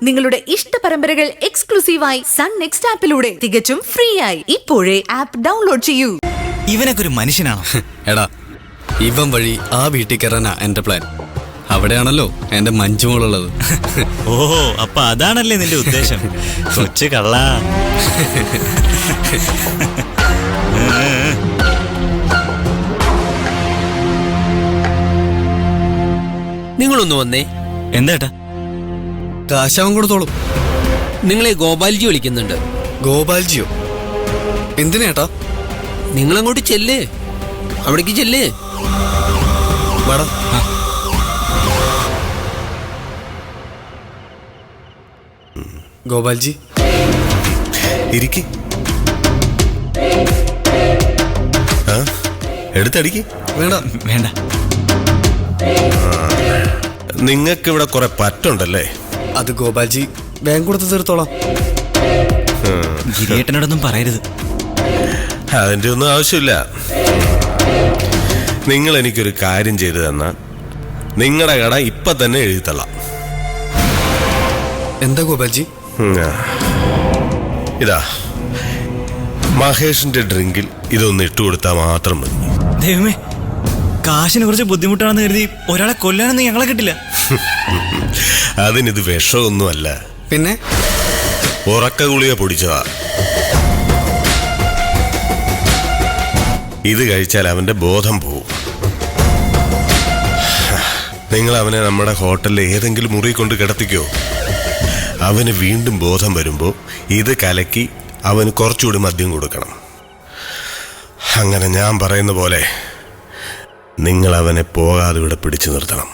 നിങ്ങളുടെ ഇഷ്ട പരമ്പരകൾ എക്സ്ക്ലൂസീവായി സൺ നെക്സ്റ്റ് ആപ്പിലൂടെ തികച്ചും ഫ്രീ ആയി ഇപ്പോഴേ ആപ്പ് ഡൗൺലോഡ് ചെയ്യൂ. ഇവനൊക്കെ ഒരു മനുഷ്യനാണോ? എടാ, ഇവൻ വഴി ആ വീട്ടിൽ കയറാനാ എന്റെ പ്ലാൻ. അവിടെയാണല്ലോ എന്റെ മഞ്ജുമോളുള്ളത്. ഓഹോ, അപ്പൊ അതാണല്ലേ നിന്റെ ഉദ്ദേശം? കൊച്ചു കള്ള. നിങ്ങളൊന്ന് വന്നേ. എന്താ? കാശാവൻ കൊടുത്തോളും. നിങ്ങളെ ഗോപാൽജി വിളിക്കുന്നുണ്ട്. ഗോപാൽജിയോ? എന്തിനേട്ടാ? നിങ്ങളങ്ങോട്ട് ചെല്ലേ, അവിടേക്ക് ചെല്ലേ. വാടാ. ഗോപാൽജി ഇരിക്ക്. എടുത്തടിക്ക്. വേണ്ട വേണ്ട. നിങ്ങൾക്ക് ഇവിടെ കുറെ പറ്റുണ്ടല്ലേ? അത് ഗോപാൽജി ബാങ്ക് കൊടുത്ത് തീർത്തോളാം. ഗിരിയേട്ടനോടൊന്നും പറയരുത്. അതിൻ്റെ ഒന്നും ആവശ്യമില്ല. നിങ്ങൾ എനിക്കൊരു കാര്യം ചെയ്തു തന്നാൽ നിങ്ങളുടെ കട ഇപ്പൊ തന്നെ എഴുതിത്തള്ളാം. എന്താ ഗോപാൽജി? ഇതാ, മഹേഷിന്റെ ഡ്രിങ്കിൽ ഇതൊന്ന് ഇട്ടുകൊടുത്താൽ മാത്രം മതി. ദൈവമേ, കാശിന് കുറച്ച് ബുദ്ധിമുട്ടാണെന്ന് കരുതി ഒരാളെ കൊല്ലാനൊന്നും ഞങ്ങളെ കിട്ടില്ല. അതിനിത് വിഷമൊന്നുമല്ല, പിന്നെ ഉറക്ക ഗുളിക പൊടിച്ചതാ. ഇത് കഴിച്ചാൽ അവന്റെ ബോധം പോവും. നിങ്ങൾ അവനെ നമ്മുടെ ഹോട്ടലിലെ ഏതെങ്കിലും മുറി കൊണ്ട് കിടത്തിക്കോ. അവന് വീണ്ടും ബോധം വരുമ്പോൾ ഇത് കലക്കി അവന് കുറച്ചുകൂടി മദ്യം കൊടുക്കണം. അങ്ങനെ ഞാൻ പറയുന്ന പോലെ നിങ്ങൾ അവനെ പോകാതെ ഇവിടെ പിടിച്ചു നിർത്തണം.